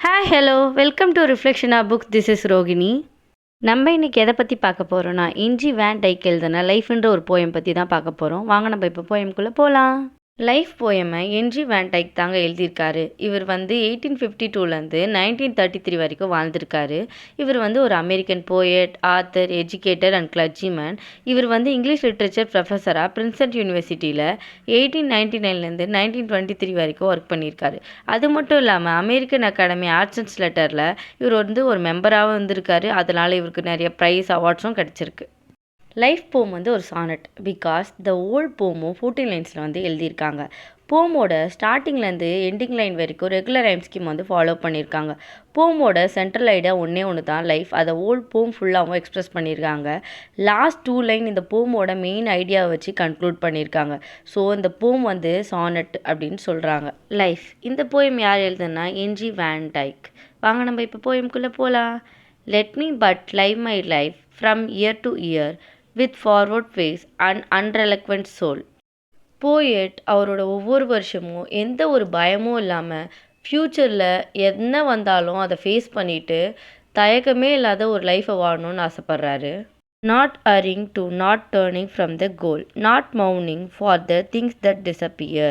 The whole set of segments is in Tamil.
Hi hello welcome to reflection of books. This is Rohini. நம்ம இன்னைக்கு எதை பற்றி பார்க்க போகிறோன்னா என்ஜி வேன் டைக் எழுதின லைஃப்ன்ற ஒரு போயம் பற்றி தான் பார்க்க போகிறோம். வாங்க நம்ம இப்போ போயம்குள்ளே போகலாம். லைஃப் போயமை என்ஜி வேன் டைக் தாங்க எழுதியிருக்காரு. இவர் வந்து 1852லேருந்து 1933 வரைக்கும் வாழ்ந்திருக்காரு. இவர் வந்து ஒரு American poet, author, educator and கிளர்ஜிமேன். இவர் வந்து இங்கிலீஷ் லிட்ரேச்சர் ப்ரொஃபஸராக பிரின்ஸ்டன் யூனிவர்சிட்டியில் 1899லேருந்து 1923 வரைக்கும் ஒர்க் பண்ணியிருக்காரு. அது மட்டும் இல்லாமல் அமெரிக்கன் அகாடமி ஆர்ட்ஸ் அண்ட் லெட்டரில் இவர் வந்து ஒரு மெம்பராகவும் இருந்திருக்காரு. அதனால் இவருக்கு நிறைய ப்ரைஸ் அவார்ட்ஸும் கிடச்சிருக்கு. லைஃப் போம் வந்து ஒரு சானட் பிகாஸ் த ஓல்ட் போமும் 14 லைன்ஸில் வந்து எழுதியிருக்காங்க. போமோட ஸ்டார்டிங்லேருந்து எண்டிங் லைன் வரைக்கும் ரெகுலர் ரைம் ஸ்கீம் வந்து ஃபாலோ பண்ணியிருக்காங்க. போமோட சென்ட்ரல் ஐடியா ஒன்று தான் லைஃப். அதை ஓல்ட் போம் ஃபுல்லாகவும் எக்ஸ்ப்ரெஸ் பண்ணியிருக்காங்க. லாஸ்ட் 2 லைன் இந்த போமோட மெயின் ஐடியாவை வச்சு கன்க்ளூட் பண்ணியிருக்காங்க. ஸோ இந்த போம் வந்து சானட் அப்படின்னு சொல்கிறாங்க. லைஃப் இந்த போயம் யார் எழுதுனா என்ஜி வேன் டைக். வாங்க நம்ம இப்போ போயம்குள்ளே போகலாம். Let me but live my life from year to year with forward face and unreluctant soul. Poet அவரோட ஒவ்வொரு வருஷமும் எந்த ஒரு பயமும் இல்லாமல் ஃப்யூச்சரில் என்ன வந்தாலும் அதை ஃபேஸ் பண்ணிவிட்டு தயக்கமே இல்லாத ஒரு லைஃப்பை வாழணும்னு ஆசைப்பட்றாரு. Not hurrying to not turning from the goal, not mourning for the things that disappear.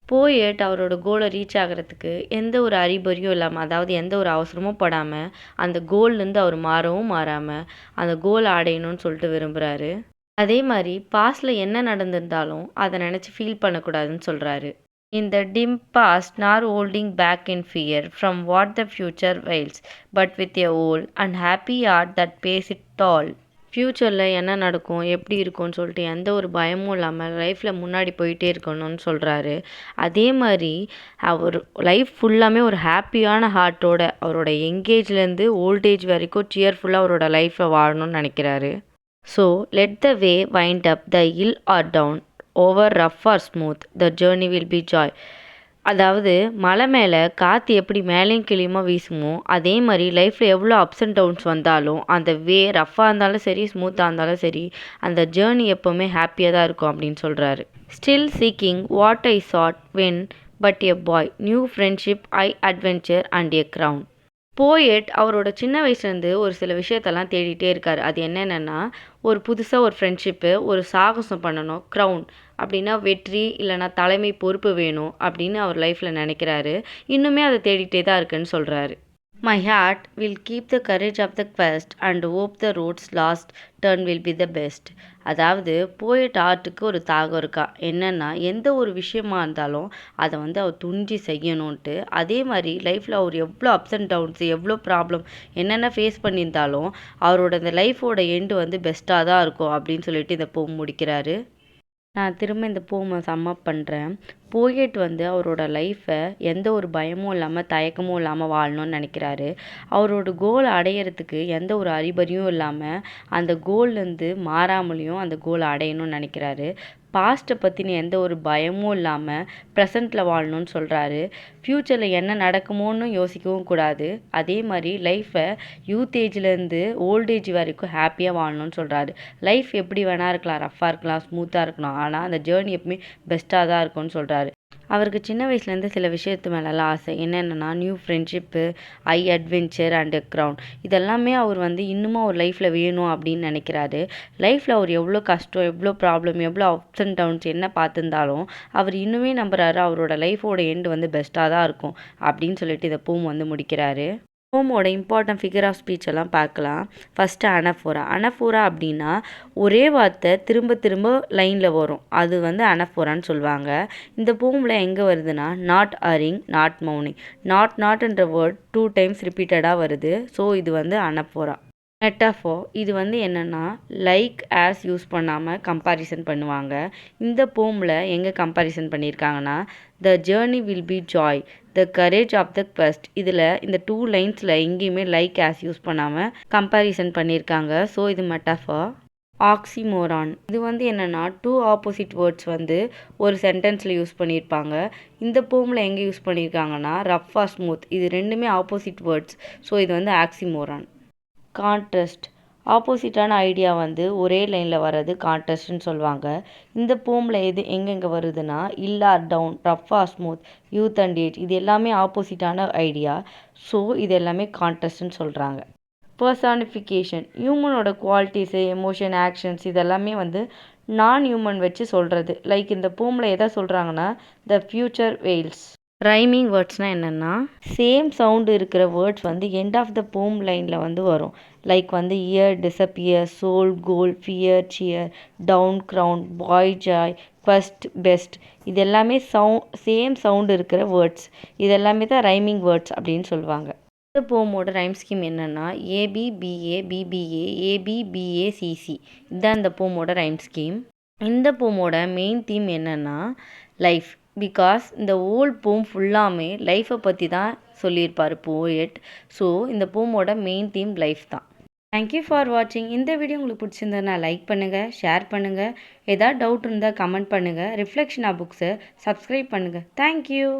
Poet அவரோட கோலை ரீச் ஆகிறதுக்கு எந்த ஒரு அறிபறியும் இல்லாமல், அதாவது எந்த ஒரு அவசரமும் படாமல், அந்த கோல்லேருந்து அவர் மாறாமல் அந்த கோல் அடையணும்னு சொல்லிட்டு விரும்புகிறாரு. அதே மாதிரி பாஸ்டில் என்ன நடந்திருந்தாலும் அதை நினச்சி ஃபீல் பண்ணக்கூடாதுன்னு சொல்கிறாரு. In the dim past, nor holding back in fear from what the future wails, but with a whole and happy heart that pays it all. ஃப்யூச்சரில் என்ன நடக்கும், எப்படி இருக்கும்னு சொல்லிட்டு எந்த ஒரு பயமும் இல்லாமல் லைஃப்பில் முன்னாடி போயிட்டே இருக்கணும்னு சொல்கிறாரு. அதே மாதிரி அவர் லைஃப் ஃபுல்லாமே ஒரு ஹாப்பியான ஹார்ட்டோட அவரோட யங்கேஜ்லேருந்து ஓல்டேஜ் வரைக்கும் சியர்ஃபுல்லாக அவரோட லைஃப்பை வாழணும்னு நினைக்கிறாரு. So let the way wind up the hill or down over rough or smooth the journey will be joy. அதாவது மலை மேலே காற்று எப்படி மேலேயும் கீழேயுமா வீசுமோ அதே மாதிரி லைஃப்பில் எவ்வளோ அப்ஸ் அண்ட் டவுன்ஸ் வந்தாலும் அந்த வே ரஃப்பாக இருந்தாலும் சரி ஸ்மூத்தாக இருந்தாலும் சரி அந்த ஜேர்னி எப்போவுமே ஹாப்பியாக தான் இருக்கும் அப்படின்னு சொல்கிறாரு. Still seeking what I sought when but a boy, new friendship, high adventure and a crown. Poet அவரோட சின்ன வயசுலேருந்து ஒரு சில விஷயத்தெல்லாம் தேடிட்டே இருக்கார். அது என்னென்னா ஒரு புதுசாக ஒரு ஃப்ரெண்ட்ஷிப்பு, ஒரு சாகசம் பண்ணணும், க்ரௌன் அப்படின்னா வெற்றி இல்லைனா தலைமை பொறுப்பு வேணும் அப்படின்னு அவர் லைஃப்பில் நினைக்கிறாரு. இன்னுமே அதை தேடிட்டே தான் இருக்குன்னு சொல்கிறாரு. My heart will keep the courage of the quest and hope the road's last turn will be the best. அதாவது போயட் ஆர்ட்டுக்கு ஒரு தாகம் இருக்கா, என்னென்னா எந்த ஒரு விஷயமா இருந்தாலும் அதை வந்து அவர் துணிஞ்சு செய்யணுன்ட்டு. அதே மாதிரி லைஃப்பில் அவர் எவ்வளோ அப்ஸ் அண்ட் டவுன்ஸ், எவ்வளோ ப்ராப்ளம் என்னென்ன ஃபேஸ் பண்ணியிருந்தாலும் அவரோட இந்த லைஃபோட எண்டு வந்து பெஸ்ட்டாக தான் இருக்கும் அப்படின்னு சொல்லிட்டு இந்த போம் முடிக்கிறாரு. நான் திரும்ப இந்த போமை சம்மப் பண்ணுறேன். போயட் வந்து அவரோட லைஃப்பை எந்த ஒரு பயமும் இல்லாமல் தயக்கமும் இல்லாமல் வாழணும்னு நினைக்கிறாரு. அவரோட கோலை அடையிறதுக்கு எந்த ஒரு அறிபறியும் இல்லாமல் அந்த கோல்லேருந்து மாறாமலையும் அந்த கோலை அடையணும்னு நினைக்கிறாரு. பாஸ்ட்டை பற்றின எந்த ஒரு பயமும் இல்லாமல் ப்ரெசண்ட்டில் வாழணும்னு சொல்கிறாரு. ஃப்யூச்சரில் என்ன நடக்குமோன்னு யோசிக்கவும் கூடாது. அதே மாதிரி லைஃப்பை யூத் ஏஜ்லேருந்து ஓல்ட் ஏஜ் வரைக்கும் ஹாப்பியாக வாழணும்னு சொல்கிறாரு. லைஃப் எப்படி வேணா இருக்கலாம், ரஃப்பாக இருக்கலாம், ஸ்மூத்தாக இருக்கலாம், ஆனால் அந்த ஜேர்னி எப்பவுமே பெஸ்ட்டாக தான் இருக்கும்னு சொல்கிறாரு. அவருக்கு சின்ன வயசுலேருந்து சில விஷயத்து மேலெல்லாம் ஆசை. என்னென்னா new friendship, I adventure and crown. இதெல்லாமே அவர் வந்து இன்னுமும் அவர் லைஃப்பில் வேணும் அப்படின்னு நினைக்கிறாரு. லைஃப்பில் அவர் எவ்வளோ கஷ்டம், எவ்வளோ ப்ராப்ளம், எவ்வளோ அப்ஸ் அண்ட் டவுன்ஸ் என்ன பார்த்துருந்தாலும் அவர் இன்னுமே நம்புறாரு அவரோட லைஃபோட எண்டு வந்து பெஸ்ட்டாக தான் இருக்கும் அப்படின்னு சொல்லிட்டு இதை போம் வந்து முடிக்கிறாரு. போமோட இம்பார்ட்டன்ட் ஃபிகர் ஆஃப் ஸ்பீச் எல்லாம் பார்க்கலாம். First anaphora. அனஃபோரா அப்படின்னா ஒரே வார்த்தை திரும்ப திரும்ப லைனில் வரும், அது வந்து அனஃபோரான்னு சொல்லுவாங்க. இந்த போமில் எங்கே வருதுன்னா நாட் ஹரிங், நாட் மவுனிங், நாட்ன்ற வேர்ட் 2 டைம்ஸ் ரிப்பீட்டடாக வருது. ஸோ இது வந்து அனஃபோரா. மெட்டாஃபோர் இது வந்து என்னென்னா லைக் ஆஸ் யூஸ் பண்ணாமல் கம்பாரிசன் பண்ணுவாங்க. இந்த போமில் எங்கே கம்பாரிசன் பண்ணியிருக்காங்கன்னா the journey will be joy, the courage of the quest. இதில் இந்த 2 லைன்ஸில் எங்கேயுமே லைக் ஆஸ் யூஸ் பண்ணாமல் கம்பாரிசன் பண்ணியிருக்காங்க. ஸோ இது மெட்டாஃபோர். ஆக்சிமோரான் இது வந்து என்னென்னா 2 ஆப்போசிட் வேர்ட்ஸ் வந்து ஒரு சென்டென்ஸில் யூஸ் பண்ணியிருப்பாங்க. இந்த போமில் எங்கே யூஸ் பண்ணியிருக்காங்கன்னா ரஃப் ஆர் ஸ்மூத், இது ரெண்டுமே ஆப்போசிட் வேர்ட்ஸ். ஸோ இது வந்து ஆக்சிமோரான். கான்ட்ராஸ்ட் ஆப்போசிட்டான ஐடியா வந்து ஒரே லைனில் வர்றது கான்ட்ராஸ்ட்னு சொல்லுவாங்க. இந்த போமில் எது எங்கெங்கே வருதுன்னா ill or down, rough or smooth, youth and age இது எல்லாமே ஆப்போசிட்டான ஐடியா. ஸோ இது எல்லாமே கான்ட்ராஸ்ட்னு சொல்கிறாங்க. பர்சானிஃபிகேஷன் ஹியூமனோட குவாலிட்டிஸு, எமோஷன், ஆக்ஷன்ஸ் இதெல்லாமே வந்து நான் ஹியூமன் வச்சு சொல்கிறது. லைக் இந்த போமில் எதை சொல்கிறாங்கன்னா த ஃப்யூச்சர் வெயில்ஸ். ரைமிங் வேர்ட்ஸ்னால் என்னென்னா சேம் சவுண்டு இருக்கிற வேர்ட்ஸ் வந்து எண்ட் ஆஃப் த போம் லைனில் வந்து வரும். லைக் வந்து இயர், டிஸப்பியர், சோல், கோல், ஃபியர், சியர், டவுன், க்ரவுன், பாய், ஜாய், ஃபஸ்ட், பெஸ்ட் இது எல்லாமே சேம் சவுண்டு இருக்கிற வேர்ட்ஸ். இது எல்லாமே தான் ரைமிங் வேர்ட்ஸ் அப்படின்னு சொல்லுவாங்க. இந்த போமோட ரைம் ஸ்கீம் என்னென்னா AB, BA, BBA, AB, BA, CC இதுதான் இந்த போமோட ரைம் ஸ்கீம். இந்த போமோட மெயின் தீம் என்னென்னா லைஃப். பிகாஸ் இந்த ஓல்ட் போம் ஃபுல்லாமே லைஃப்பை பற்றி தான் சொல்லியிருப்பார் போயட். ஸோ இந்த போமோட மெயின் தீம் லைஃப் தான். தேங்க்யூ ஃபார் வாட்சிங். இந்த வீடியோ உங்களுக்கு பிடிச்சிருந்ததுன்னா லைக் பண்ணுங்கள், ஷேர் பண்ணுங்கள். ஏதாவது டவுட் இருந்தால் கமெண்ட் பண்ணுங்கள். ரிஃப்ளெக்ஷனா புக்ஸை சப்ஸ்கிரைப் பண்ணுங்கள். தேங்க்யூ.